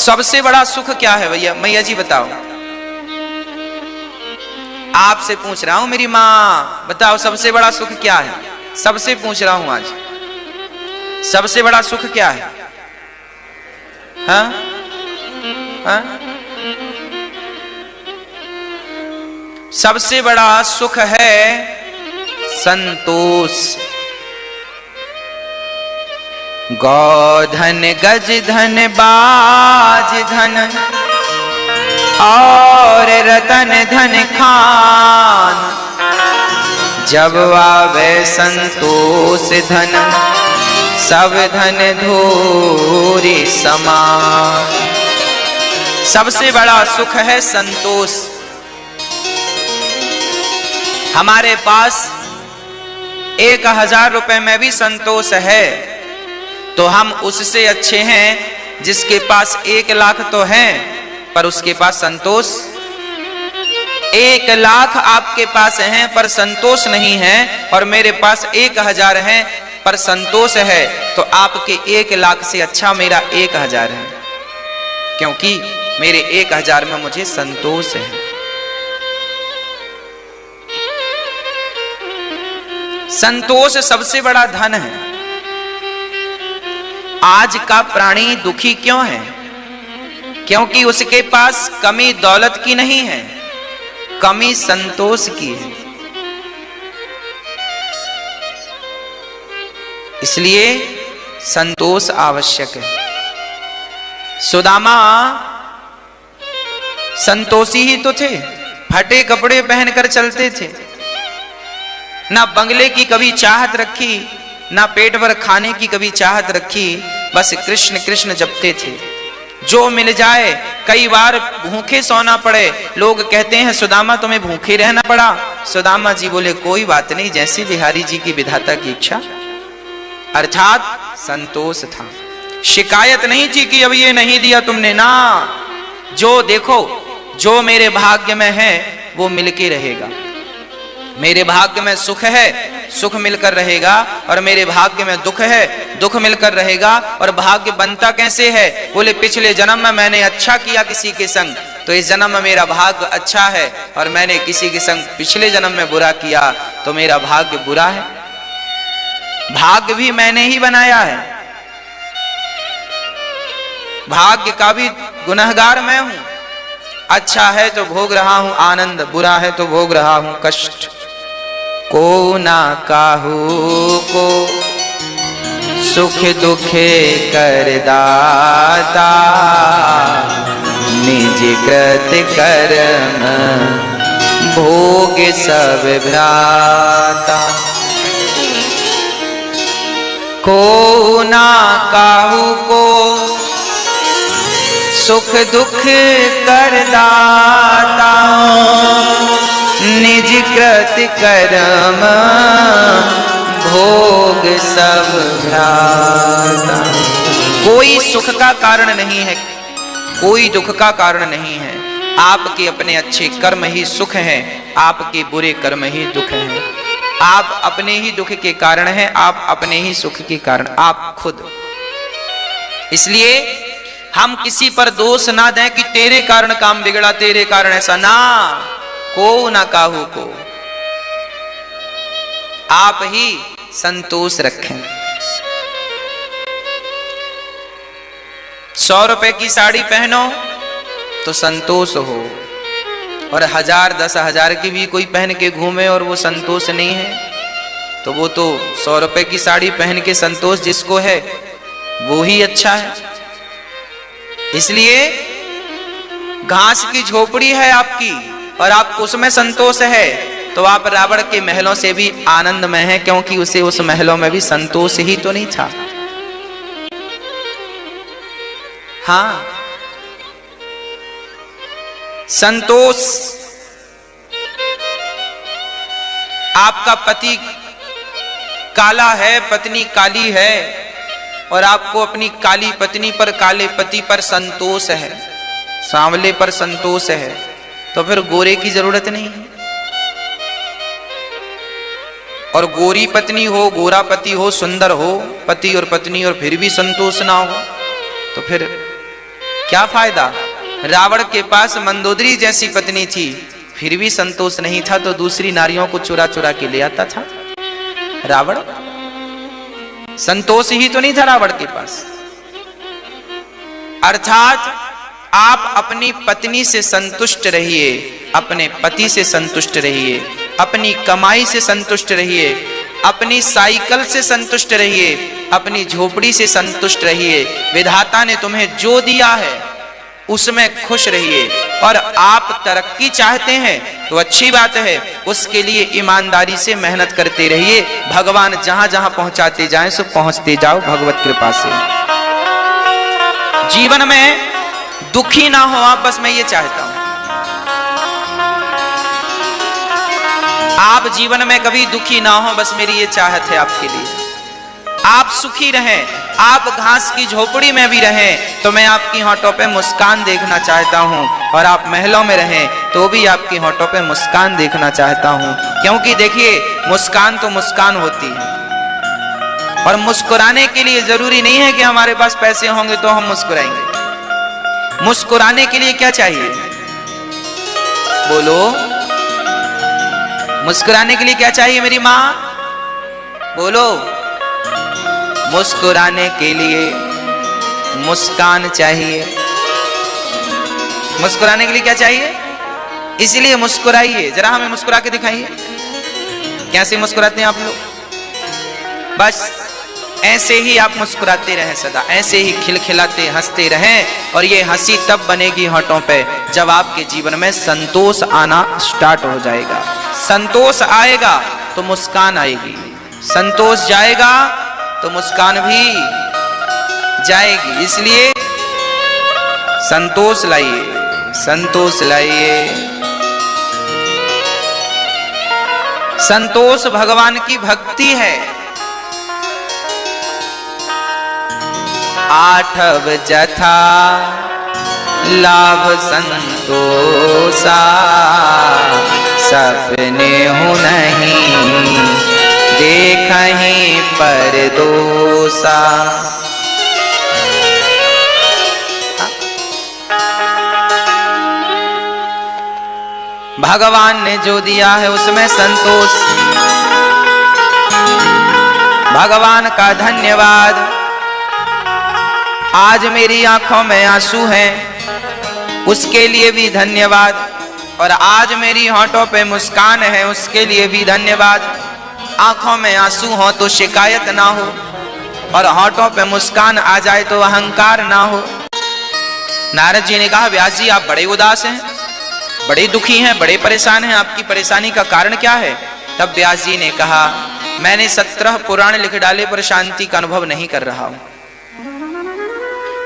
सबसे बड़ा सुख क्या है भैया, मैया जी बताओ। आपसे पूछ रहा हूं मेरी माँ, बताओ सबसे बड़ा सुख क्या है? सबसे पूछ रहा हूं आज, सबसे बड़ा सुख क्या है? हाँ? हाँ? सबसे बड़ा सुख है संतोष। गौधन गज धन बाज धन और रतन धन खान, जब आवे संतोष धन सब धन धूरी समान। सबसे बड़ा सुख है संतोष। हमारे पास 1000 रुपए में भी संतोष है तो हम उससे अच्छे हैं जिसके पास 1 लाख तो है पर उसके पास संतोष। 1 लाख आपके पास है पर संतोष नहीं है, और मेरे पास 1000 है पर संतोष है, तो आपके 1 लाख से अच्छा मेरा 1000 है, क्योंकि मेरे 1000 में मुझे संतोष है। संतोष सबसे बड़ा धन है। आज का प्राणी दुखी क्यों है? क्योंकि उसके पास कमी दौलत की नहीं है, कमी संतोष की है। इसलिए संतोष आवश्यक है। सुदामा संतोषी ही तो थे, फटे कपड़े पहनकर चलते थे, ना बंगले की कभी चाहत रखी, ना पेट भर खाने की कभी चाहत रखी, बस कृष्ण कृष्ण जपते थे। जो मिल जाए, कई बार भूखे सोना पड़े, लोग कहते हैं सुदामा तुम्हें भूखे रहना पड़ा। सुदामा जी बोले कोई बात नहीं, जैसी बिहारी जी की विधाता की इच्छा। अर्थात संतोष था, शिकायत नहीं थी कि अब ये नहीं दिया तुमने, ना, जो देखो जो मेरे भाग्य में है वो मिलके रहेगा। मेरे भाग्य में सुख है, सुख मिलकर रहेगा, और मेरे भाग्य में दुख है, दुख मिलकर रहेगा। और भाग्य बनता कैसे है? बोले पिछले जन्म में मैंने अच्छा किया किसी के संग, तो इस जन्म में मेरा भाग्य अच्छा है, और मैंने किसी के संग पिछले जन्म में बुरा किया तो मेरा भाग्य बुरा है। भाग्य भी मैंने ही बनाया है, भाग्य का भी गुनहगार मैं हूं। अच्छा है तो भोग रहा हूं आनंद, बुरा है तो भोग रहा हूं कष्ट। को ना काहू को सुख दुखे कर दाता, निज कृत कर्म भोग सब भ्राता। को ना काहू को सुख दुख कर दाता, निज कृत कर्म भोग सब भ्राता। कोई सुख का कारण नहीं है, कोई दुख का कारण नहीं है। आपके अपने अच्छे कर्म ही सुख हैं, आपके बुरे कर्म ही दुख हैं। आप अपने ही दुख के कारण हैं, आप अपने ही सुख के कारण, आप खुद। इसलिए हम किसी पर दोष ना दें कि तेरे कारण काम बिगड़ा, तेरे कारण ऐसा, ना, को ना काहू को। आप ही संतोष रखें। 100 रुपए की साड़ी पहनो तो संतोष हो, और 1000 10,000 की भी कोई पहन के घूमे और वो संतोष नहीं है, तो वो तो 100 रुपए की साड़ी पहन के संतोष जिसको है वो ही अच्छा है। इसलिए घास की झोपड़ी है आपकी और आपको उसमें संतोष है, तो आप रावण के महलों से भी आनंद में हैं, क्योंकि उसे उस महलों में भी संतोष ही तो नहीं था। हाँ, संतोष। आपका पति काला है, पत्नी काली है, और आपको अपनी काली पत्नी पर, काले पति पर संतोष है, सांवले पर संतोष है, तो फिर गोरे की जरूरत नहीं है। और गोरी पत्नी हो, गोरा पति हो, सुंदर हो पति और पत्नी, और फिर भी संतोष ना हो, तो फिर क्या फायदा? रावण के पास मंदोदरी जैसी पत्नी थी, फिर भी संतोष नहीं था, तो दूसरी नारियों को चुरा चुरा के ले आता था। रावण संतोष ही तो नहीं था रावण के पास। अर्थात आप अपनी पत्नी से संतुष्ट रहिए, अपने पति से संतुष्ट रहिए, अपनी कमाई से संतुष्ट रहिए, अपनी साइकिल से संतुष्ट रहिए, अपनी झोपड़ी से संतुष्ट रहिए। विधाता ने तुम्हें जो दिया है उसमें खुश रहिए। और आप तरक्की चाहते हैं तो अच्छी बात है, उसके लिए ईमानदारी से मेहनत करते रहिए। भगवान जहां जहां पहुंचाते जाएं सो पहुंचते जाओ भगवत कृपा से। जीवन में दुखी ना हो आप, बस मैं ये चाहता हूं। आप जीवन में कभी दुखी ना हो, बस मेरी ये चाहत है आपके लिए। आप सुखी रहें, आप घास की झोपड़ी में भी रहें तो मैं आपकी होठों पे मुस्कान देखना चाहता हूं, और आप महलों में रहें तो भी आपकी होठों पे मुस्कान देखना चाहता हूं। क्योंकि देखिए, मुस्कान तो मुस्कान होती है, और मुस्कुराने के लिए जरूरी नहीं है कि हमारे पास पैसे होंगे तो हम मुस्कुराएंगे। मुस्कुराने के लिए क्या चाहिए? बोलो, मुस्कुराने के लिए क्या चाहिए मेरी मां? बोलो, मुस्कुराने के लिए मुस्कान चाहिए। मुस्कुराने के लिए क्या चाहिए? इसलिए मुस्कुराइए, जरा हमें मुस्कुरा के दिखाइए। कैसे मुस्कुराते हैं आप लोग? बस ऐसे ही आप मुस्कुराते रहें, सदा ऐसे ही खिलखिलाते हंसते रहें। और ये हंसी तब बनेगी होठों पे जब आपके जीवन में संतोष आना स्टार्ट हो जाएगा। संतोष आएगा तो मुस्कान आएगी, संतोष जाएगा तो मुस्कान भी जाएगी। इसलिए संतोष लाइए, संतोष लाइए। संतोष भगवान की भक्ति है। आठव जथा लाभ संतोषा, सपने हूँ नहीं देखहीं पर दोषा। भगवान ने जो दिया है उसमें संतोष। भगवान का धन्यवाद। आज मेरी आंखों में आंसू हैं, उसके लिए भी धन्यवाद। और आज मेरी होठों पे मुस्कान है, उसके लिए भी धन्यवाद। आंखों में आंसू हो तो शिकायत ना हो, और होठों पे मुस्कान आ जाए तो अहंकार ना हो। नारद जी ने कहा, व्यास जी आप बड़े उदास हैं, बड़े दुखी हैं, बड़े परेशान हैं, आपकी परेशानी का कारण क्या है? तब व्यास जी ने कहा, मैंने 17 पुराण लिख डाले पर शांति का अनुभव नहीं कर रहा हूं।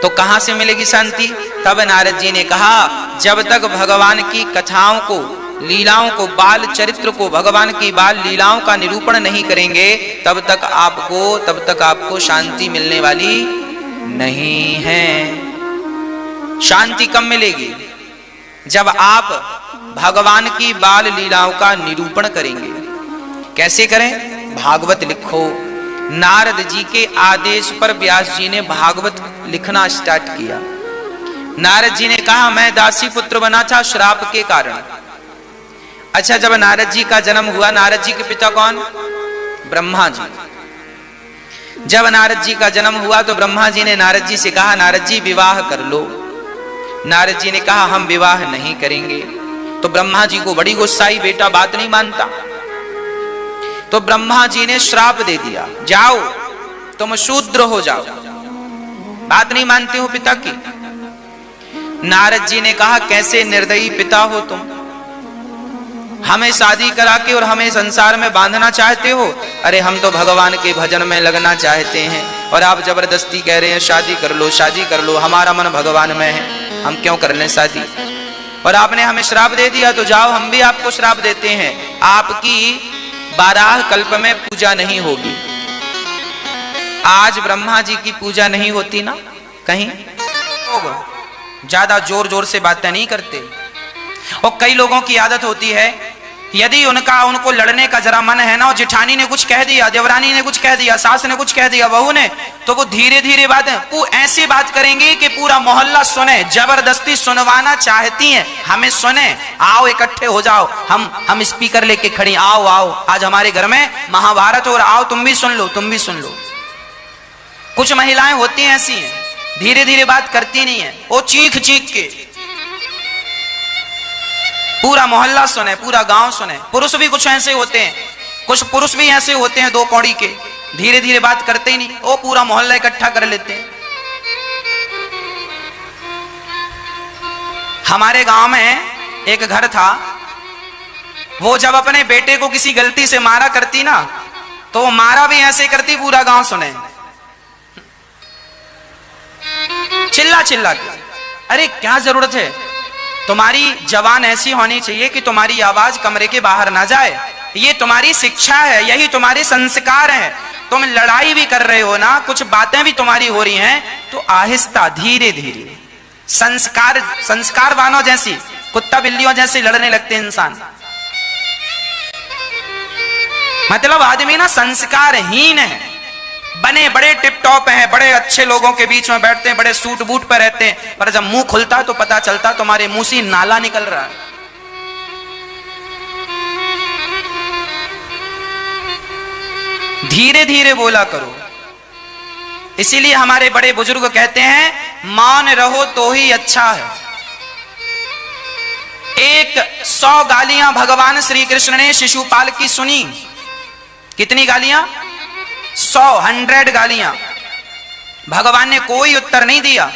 तो कहां से मिलेगी शांति? तब नारद जी ने कहा, जब तक भगवान की कथाओं को, लीलाओं को, बाल चरित्र को, भगवान की बाल लीलाओं का निरूपण नहीं करेंगे तब तक आपको शांति मिलने वाली नहीं है। शांति कब मिलेगी? जब आप भगवान की बाल लीलाओं का निरूपण करेंगे। कैसे करें? भागवत लिखो। नारद जी के आदेश पर व्यास जी ने भागवत लिखना स्टार्ट किया। नारद जी ने कहा, मैं दासी पुत्र बना था श्राप के कारण। अच्छा, जब नारद जी का जन्म हुआ, नारद जी के पिता कौन? ब्रह्मा जी। जब नारद जी का जन्म हुआ तो ब्रह्मा जी ने नारद जी से कहा, नारद जी विवाह कर लो। नारद जी ने कहा, हम विवाह नहीं करेंगे। तो ब्रह्मा जी को बड़ी गुस्साई, बेटा बात नहीं मानता। तो ब्रह्मा जी ने श्राप दे दिया, जाओ तुम शूद्र हो जाओ, बात नहीं मानते हो पिता की। नारद जी ने कहा, कैसे निर्दयी पिता हो तुम, हमें शादी करा के और हमें संसार में बांधना चाहते हो। अरे हम तो भगवान के भजन में लगना चाहते हैं, और आप जबरदस्ती कह रहे हैं शादी कर लो, शादी कर लो। हमारा मन भगवान में है, हम क्यों कर लें शादी? और आपने हमें श्राप दे दिया तो जाओ हम भी आपको श्राप देते हैं, आपकी 12 कल्प में पूजा नहीं होगी। आज ब्रह्मा जी की पूजा नहीं होती ना कहीं, लोग ज्यादा जोर जोर से बातें नहीं करते। और कई लोगों की आदत होती है यदि उनको लड़ने का जरा मन है ना, और जिठानी ने कुछ कह दिया, देवरानी ने कुछ कह दिया, सास ने कुछ कह दिया, बहू ने, तो वो धीरे धीरे वो ऐसी बात करेंगी कि पूरा मोहल्ला सुने। जबरदस्ती सुनवाना चाहती हैं, हमें सुने, आओ इकट्ठे हो जाओ, हम स्पीकर लेके खड़ी, आओ आओ आज हमारे घर में महाभारत हो रहा, आओ तुम भी सुन लो, तुम भी सुन लो। कुछ महिलाएं होती हैं ऐसी हैं, धीरे धीरे बात करती नहीं है, वो चीख चीख के पूरा मोहल्ला सुने, पूरा गांव सुने। पुरुष भी कुछ ऐसे होते हैं, कुछ पुरुष भी ऐसे होते हैं दो कौड़ी के, धीरे धीरे बात करते ही नहीं, वो पूरा मोहल्ला इकट्ठा कर लेते हैं। हमारे गांव में एक घर था, वो जब अपने बेटे को किसी गलती से मारा करती ना, तो वो मारा भी ऐसे करती पूरा गांव सुने, चिल्ला चिल्ला के। अरे क्या जरूरत है, तुम्हारी जबान ऐसी होनी चाहिए कि तुम्हारी आवाज कमरे के बाहर ना जाए, ये तुम्हारी शिक्षा है, यही तुम्हारे संस्कार हैं। तुम लड़ाई भी कर रहे हो ना, कुछ बातें भी तुम्हारी हो रही हैं, तो आहिस्ता धीरे धीरे, संस्कारवानों जैसी, कुत्ता बिल्लियों जैसे लड़ने लगते इंसान। मतलब आदमी ना संस्कारहीन है, बने बड़े टिप टॉप हैं, बड़े अच्छे लोगों के बीच में बैठते हैं, बड़े सूट बूट पर रहते हैं, पर जब मुंह खुलता तो पता चलता तुम्हारे मुंह से नाला निकल रहा है। धीरे धीरे बोला करो। इसीलिए हमारे बड़े बुजुर्ग कहते हैं, मौन रहो तो ही अच्छा है। 100 गालियां भगवान श्री कृष्ण ने शिशुपाल की सुनी। कितनी गालियां? 100 गालियां। भगवान ने कोई उत्तर नहीं दिया।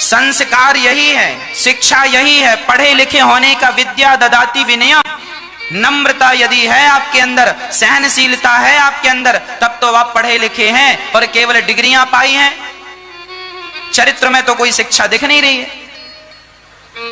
संस्कार यही है, शिक्षा यही है, पढ़े लिखे होने का विद्या ददाति विनयम। नम्रता यदि है आपके अंदर, सहनशीलता है आपके अंदर, तब तो आप पढ़े लिखे हैं, और केवल डिग्रियां पाई हैं, चरित्र में तो कोई शिक्षा दिख नहीं रही है।